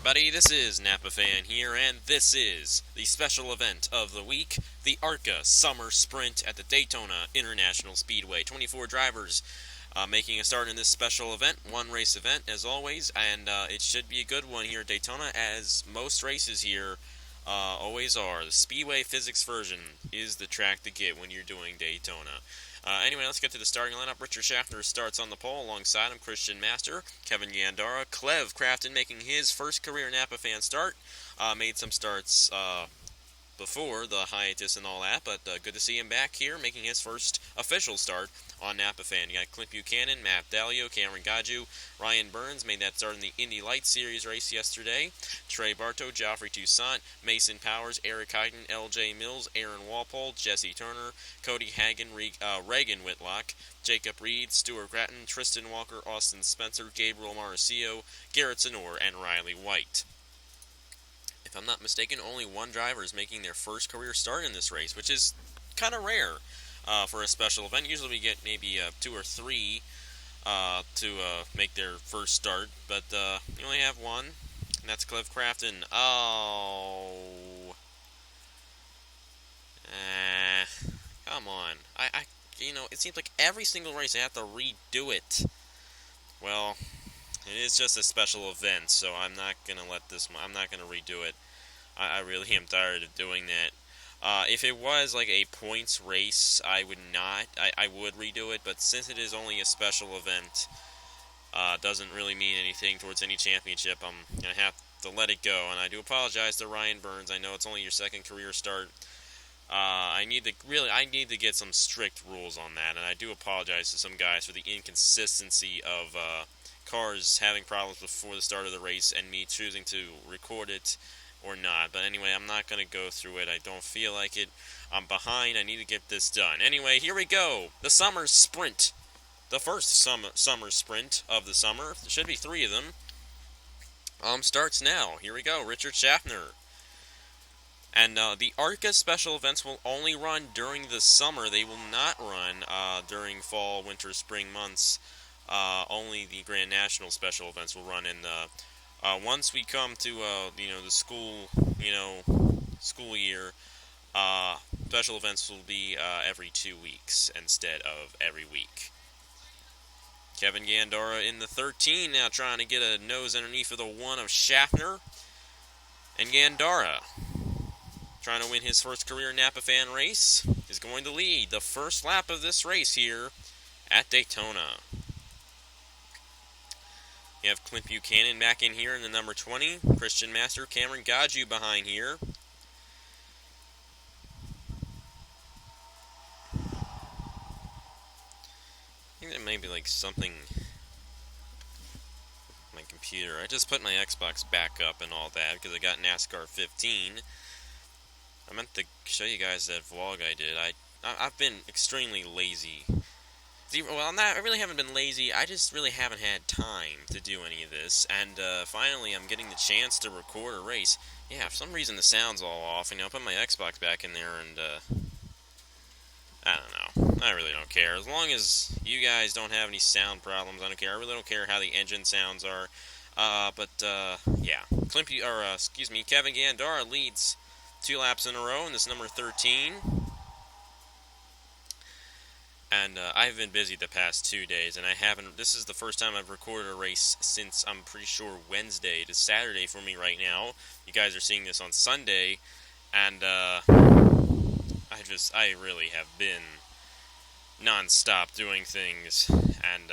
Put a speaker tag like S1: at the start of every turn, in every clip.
S1: everybody, this is Napa Fan here, and this is the special event of the week, the ARCA Summer Sprint at the Daytona International Speedway. 24 drivers making a start in this special event, one race event as always, and it should be a good one here at Daytona, as most races here always are. The Speedway Physics version is the track to get when you're doing Daytona. Anyway, let's get to the starting lineup. Richard Schaffner starts on the pole. Alongside him, Christian Master, Kevin Gandara, Clev Crafton making his first career Napa Fan start. Made some starts before the hiatus and all that, but good to see him back here making his first official start on Napa Fan. You got Clint Buchanan, Matt Dalio, Cameron Gaju, Ryan Burns made that start in the Indy Light Series race yesterday. Trey Bartow, Joffrey Toussaint, Mason Powers, Eric Hyden, L.J. Mills, Aaron Walpole, Jesse Turner, Cody Hagan, Reagan Whitlock, Jacob Reed, Stuart Gratton, Tristan Walker, Austin Spencer, Gabriel Marcio, Garrett Sonor, and Riley White. If I'm not mistaken, only one driver is making their first career start in this race, which is kind of rare for a special event. Usually we get maybe 2 or 3 to make their first start, but we only have one, and that's Clev Crafton. Come on. It seems like every single race I have to redo it. Well, it is just a special event, so I'm not gonna I'm not gonna redo it. I really am tired of doing that. If it was like a points race, I would not. I would redo it, but since it is only a special event, doesn't really mean anything towards any championship. I'm gonna have to let it go, and I do apologize to Ryan Burns. I know it's only your second career start. I need to get some strict rules on that, and I do apologize to some guys for the inconsistency of cars having problems before the start of the race and me choosing to record it or not. But anyway, I'm not going to go through it. I don't feel like it. I'm behind. I need to get this done. Anyway, here we go. The summer sprint. The first summer sprint of the summer. There should be 3 of them. Starts now. Here we go. Richard Schaffner. And the ARCA special events will only run during the summer. They will not run during fall, winter, spring months. Only the Grand National special events will run in the once we come to the school year. Special events will be every 2 weeks instead of every week. Kevin Gandara in the 13 now, trying to get a nose underneath of the 1 of Schaffner. And Gandara, trying to win his first career Napa Fan race, is going to lead the first lap of this race here at Daytona. You have Clint Buchanan back in here in the number 20. Christian Master, Cameron Gaju behind here. I think there may be like something on my computer. I just put my Xbox back up and all that because I got NASCAR 15. I meant to show you guys that vlog I did. I've been extremely lazy. Well, I really haven't been lazy. I just really haven't had time to do any of this. And finally, I'm getting the chance to record a race. Yeah, for some reason the sound's all off. And I'll put my Xbox back in there, and I don't know. I really don't care. As long as you guys don't have any sound problems, I don't care. I really don't care how the engine sounds are. Yeah. Kevin Gandara leads 2 laps in a row in this number 13. And I've been busy the past 2 days, and this is the first time I've recorded a race since, I'm pretty sure, Wednesday. It is Saturday for me right now. You guys are seeing this on Sunday, and I really have been non-stop doing things, and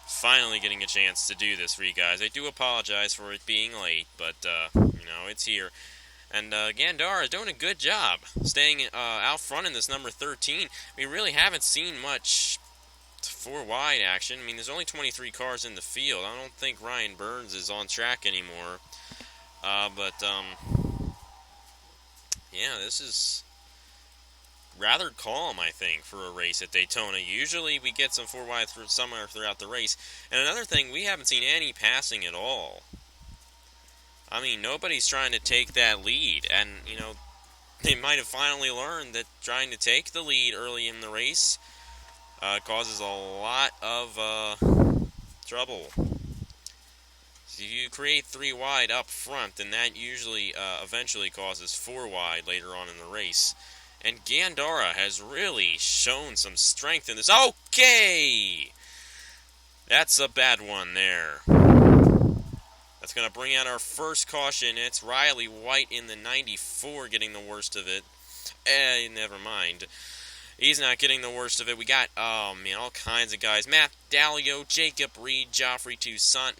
S1: finally getting a chance to do this for you guys. I do apologize for it being late, but, it's here. And Gandara is doing a good job staying out front in this number 13. We really haven't seen much 4-wide action. I mean, there's only 23 cars in the field. I don't think Ryan Burns is on track anymore. Yeah, this is rather calm, I think, for a race at Daytona. Usually we get some 4-wide somewhere throughout the race. And another thing, we haven't seen any passing at all. I mean, nobody's trying to take that lead, and, they might have finally learned that trying to take the lead early in the race causes a lot of trouble. If you create 3 wide up front, then that usually eventually causes 4 wide later on in the race. And Gandara has really shown some strength in this. Okay! That's a bad one there. That's going to bring out our first caution. It's Riley White in the 94 getting the worst of it. Never mind. He's not getting the worst of it. We got, oh man, all kinds of guys. Matt Dalio, Jacob Reed, Joffrey Toussaint,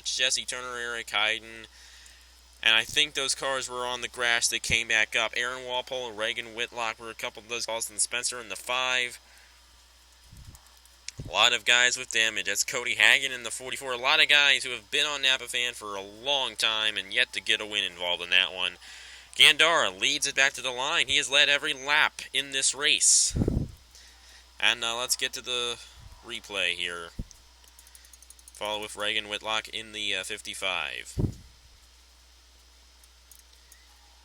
S1: Jesse Turner, Eric Hayden. And I think those cars were on the grass. They came back up. Aaron Walpole and Reagan Whitlock were a couple of those. Austin Spencer in the 5. A lot of guys with damage. That's Cody Hagan in the 44. A lot of guys who have been on NapaFan for a long time and yet to get a win involved in that one. Gandara leads it back to the line. He has led every lap in this race. And let's get to the replay here. Follow with Reagan Whitlock in the 55.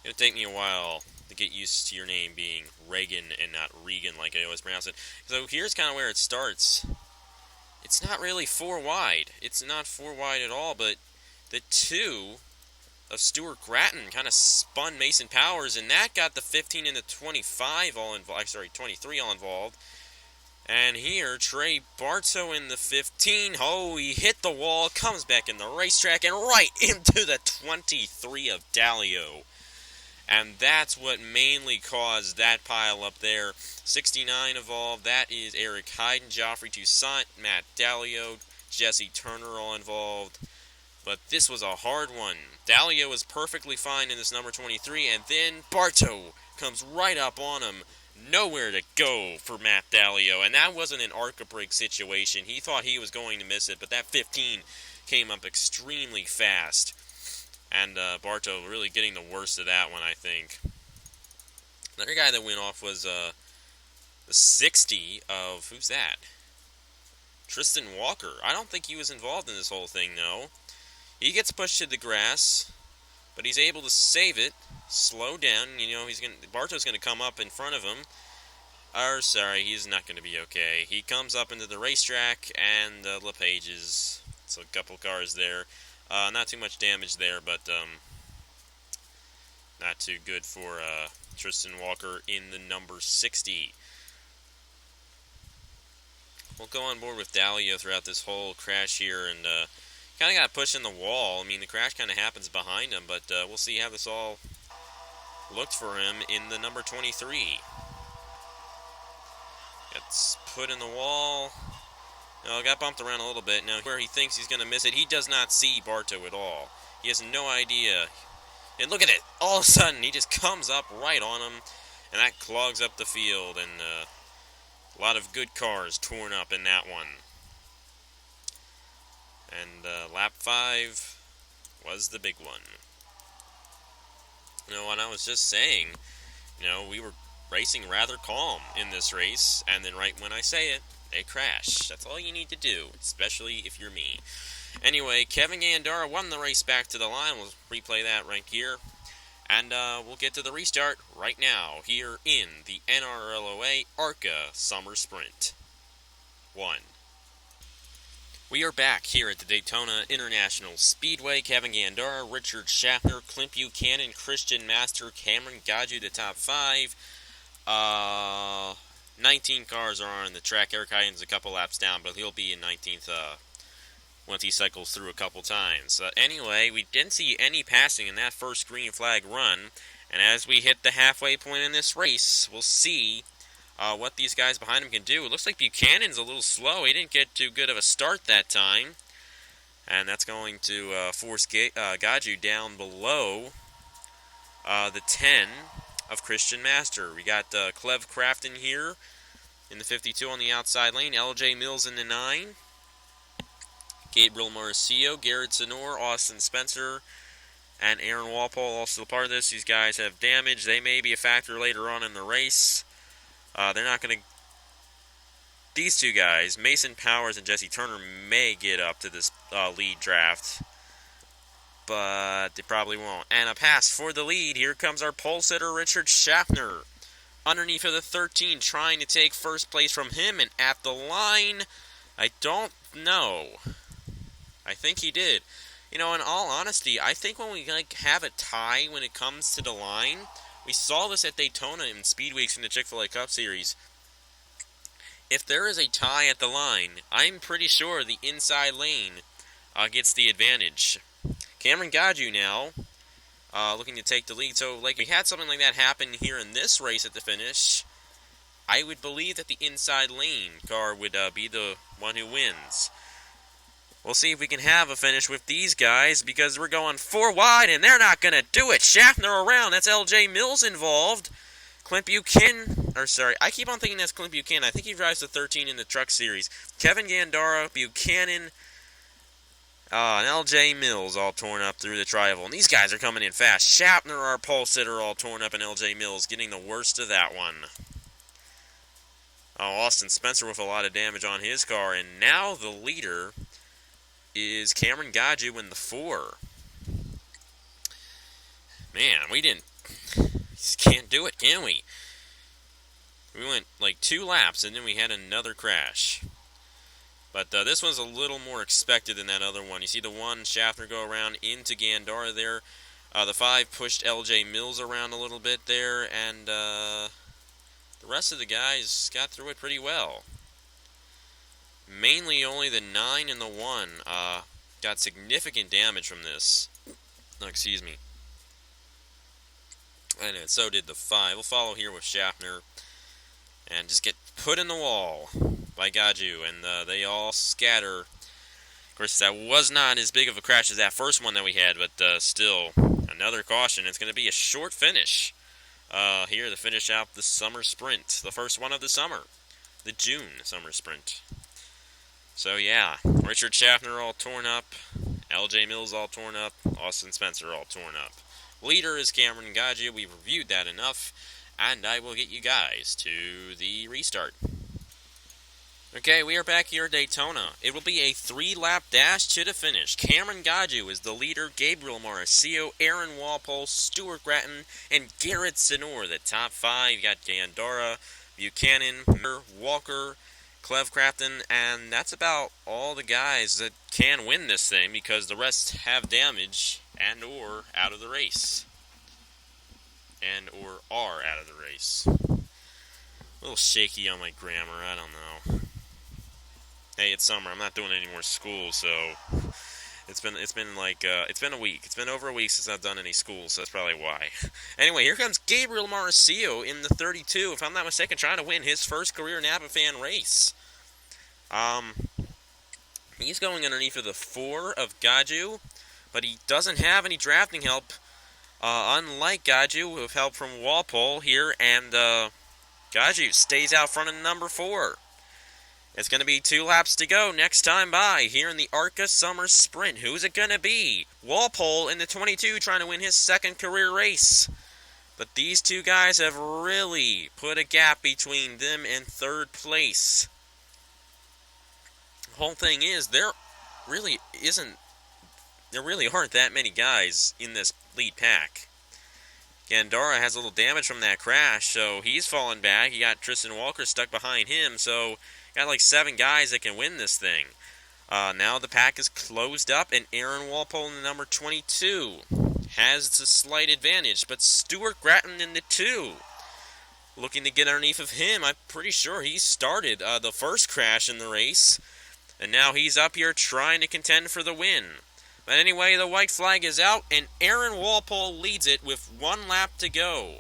S1: It'll take me a while to get used to your name being Reagan and not Regan like I always pronounce it. So here's kind of where it starts. It's not really 4 wide. It's not 4 wide at all, but the 2 of Stuart Gratton kind of spun Mason Powers, and that got the 15 and the 25 all involved. Sorry, 23 all involved. And here, Trey Bartow in the 15. Oh, he hit the wall, comes back in the racetrack, and right into the 23 of Dalio. And that's what mainly caused that pile up there. 69 involved. That is Eric Hayden, Joffrey Toussaint, Matt Dalio, Jesse Turner all involved. But this was a hard one. Dalio was perfectly fine in this number 23, and then Bartow comes right up on him. Nowhere to go for Matt Dalio, and that wasn't an ARCA break situation. He thought he was going to miss it, but that 15 came up extremely fast. And Bartow really getting the worst of that one, I think. Another guy that went off was the 60 of, who's that? Tristan Walker. I don't think he was involved in this whole thing, though. He gets pushed to the grass, but he's able to save it, slow down. You know, Bartow's going to come up in front of him. Sorry, he's not going to be okay. He comes up into the racetrack, and LePage's, so a couple cars there. Not too much damage there, but not too good for Tristan Walker in the number 60. We'll go on board with Dalio throughout this whole crash here, and kind of got pushed in the wall. I mean, the crash kind of happens behind him, but we'll see how this all looked for him in the number 23. Gets put in the wall. No, got bumped around a little bit. Now, where he thinks he's going to miss it, he does not see Bartow at all. He has no idea. And look at it. All of a sudden, he just comes up right on him, and that clogs up the field, and a lot of good cars torn up in that one. And lap 5 was the big one. You know, and I was just saying, you know, we were racing rather calm in this race, and then right when I say it, they crash. That's all you need to do, especially if you're me. Anyway, Kevin Gandara won the race back to the line. We'll replay that right here. And we'll get to the restart right now here in the NRLOA ARCA Summer Sprint 1. We are back here at the Daytona International Speedway. Kevin Gandara, Richard Schaffner, Clint Buchanan, Christian Master, Cameron Gaju, the top 5. 19 cars are on the track. Eric Hyden's a couple laps down, but he'll be in 19th once he cycles through a couple times. Anyway, we didn't see any passing in that first green flag run, and as we hit the halfway point in this race, we'll see what these guys behind him can do. It looks like Buchanan's a little slow. He didn't get too good of a start that time, and that's going to force Gaju down below the 10 of Christian Master. We got Clev Crafton here in the 52 on the outside lane. LJ Mills in the 9. Gabriel Marcio, Garrett Sonor, Austin Spencer, and Aaron Walpole also part of this. These guys have damage. They may be a factor later on in the race. They're not going to... These two guys, Mason Powers and Jesse Turner, may get up to this lead draft, but they probably won't. And a pass for the lead. Here comes our pole sitter, Richard Schaffner. Underneath for the 13, trying to take first place from him, and at the line, I don't know. I think he did. You know, in all honesty, I think when we have a tie when it comes to the line, we saw this at Daytona in Speed Weeks in the Chick-fil-A Cup Series. If there is a tie at the line, I'm pretty sure the inside lane gets the advantage. Cameron Gaju now looking to take the lead. So, like, we had something like that happen here in this race at the finish, I would believe that the inside lane car would be the one who wins. We'll see if we can have a finish with these guys, because we're going 4 wide, and they're not going to do it. Schaffner around. That's LJ Mills involved. Clint Buchanan, I keep on thinking that's Clint Buchanan. I think he drives the 13 in the Truck Series. Kevin Gandara, Buchanan, and LJ Mills all torn up through the tri-oval. And these guys are coming in fast. Schaffner, our pole sitter, all torn up, and LJ Mills getting the worst of that one. Austin Spencer with a lot of damage on his car, and now the leader is Cameron Gaju in the 4. Man, we just can't do it, can we? We went like 2 laps, and then we had another crash. But this one's a little more expected than that other one. You see the 1, Schaffner go around into Gandara there. The 5 pushed LJ Mills around a little bit there, and the rest of the guys got through it pretty well. Mainly only the 9 and the 1 got significant damage from this. Oh, excuse me. And so did the 5. We'll follow here with Schaffner and just get put in the wall by Gaju, and they all scatter. Of course, that was not as big of a crash as that first one that we had, but still, another caution. It's going to be a short finish here to finish out the summer sprint, the first one of the summer, the June summer sprint. So yeah, Richard Schaffner all torn up, LJ Mills all torn up, Austin Spencer all torn up. Leader is Cameron Gaju. We've reviewed that enough, and I will get you guys to the restart. Okay, we are back here at Daytona. It will be a 3-lap dash to the finish. Cameron Gaju is the leader, Gabriel Mauricio, Aaron Walpole, Stuart Gratton, and Garrett Zenor. The top 5, you got Gandara, Buchanan, Walker, Clev Crafton, and that's about all the guys that can win this thing, because the rest have damage and or out of the race. And or are out of the race. A little shaky on my grammar, I don't know. Hey, it's summer. I'm not doing any more school, so it's been a week. It's been over a week since I've done any school, so that's probably why. Anyway, here comes Gabriel Mauricio in the 32, if I'm not mistaken, trying to win his first career Napa Fan race. He's going underneath of the 4 of Gaju, but he doesn't have any drafting help, unlike Gaju, with help from Walpole here, and Gaju stays out front of number 4. It's going to be 2 laps to go next time by here in the ARCA Summer Sprint. Who's it going to be? Walpole in the 22 trying to win his second career race. But these two guys have really put a gap between them and third place. The whole thing is, there really aren't that many guys in this lead pack. Gandara has a little damage from that crash, so he's fallen back. You got Tristan Walker stuck behind him, so got like 7 guys that can win this thing. Now the pack is closed up, and Aaron Walpole in the number 22 has a slight advantage, but Stuart Gratton in the 2, looking to get underneath of him. I'm pretty sure he started the first crash in the race, and now he's up here trying to contend for the win. But anyway, the white flag is out, and Aaron Walpole leads it with 1 lap to go.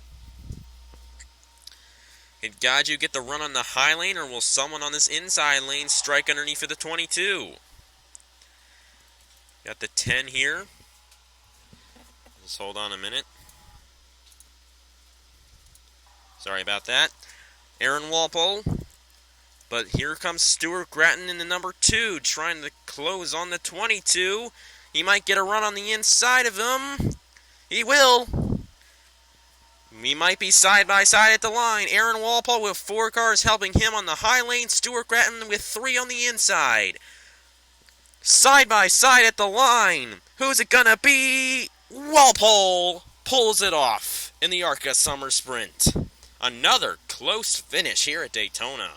S1: Can Gaju get the run on the high lane, or will someone on this inside lane strike underneath of the 22? Got the 10 here. Just hold on a minute. Sorry about that. Aaron Walpole. But here comes Stuart Gratton in the number 2, trying to close on the 22. He might get a run on the inside of him. He will. We might be side by side at the line. Aaron Walpole with 4 cars helping him on the high lane. Stuart Gratton with 3 on the inside. Side by side at the line. Who's it gonna be? Walpole pulls it off in the ARCA Summer Sprint. Another close finish here at Daytona.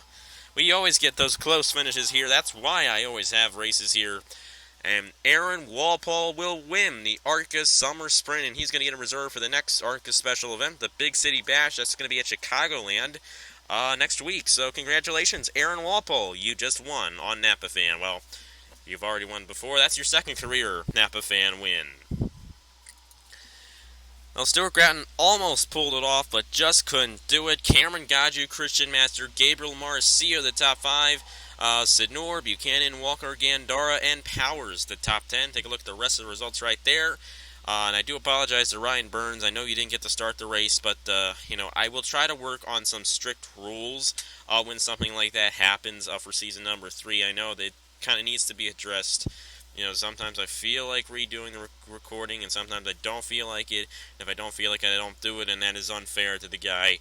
S1: We always get those close finishes here. That's why I always have races here And Aaron Walpole will win the ARCA Summer Sprint, and he's going to get a reserve for the next ARCA special event, the Big City Bash. That's going to be at Chicagoland next week. So congratulations, Aaron Walpole. You just won on Napa Fan. Well, you've already won before. That's your second career Napa Fan win. Well, Stuart Grattan almost pulled it off, but just couldn't do it. Cameron Gaju, Christian Master, Gabriel Marcio, the top 5. Sidnor, Buchanan, Walker, Gandara, and Powers, the top 10. Take a look at the rest of the results right there. And I do apologize to Ryan Burns. I know you didn't get to start the race, but, I will try to work on some strict rules when something like that happens for season number 3. I know that kind of needs to be addressed. Sometimes I feel like redoing the recording, and sometimes I don't feel like it. If I don't feel like it, I don't do it, and that is unfair to the guy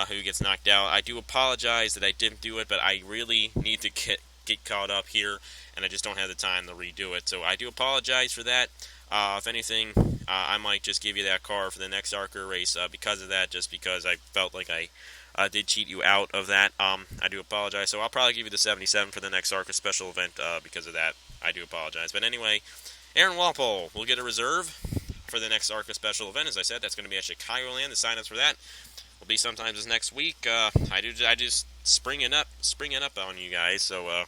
S1: who gets knocked out. I do apologize that I didn't do it, but I really need to get caught up here, and I just don't have the time to redo it. So I do apologize for that. If anything, I might just give you that car for the next ARCA race because of that, just because I felt like I did cheat you out of that. I do apologize. So I'll probably give you the 77 for the next ARCA special event because of that. I do apologize. But anyway, Aaron Walpole will get a reserve for the next ARCA special event. As I said, that's going to be at Chicagoland. The sign-ups for that will be sometimes this next week. I just spring it up on you guys, so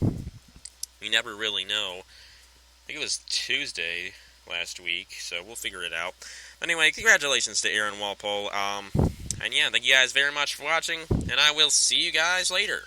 S1: we never really know. I think it was Tuesday last week, so we'll figure it out. Anyway, congratulations to Aaron Walpole. And yeah, thank you guys very much for watching, and I will see you guys later.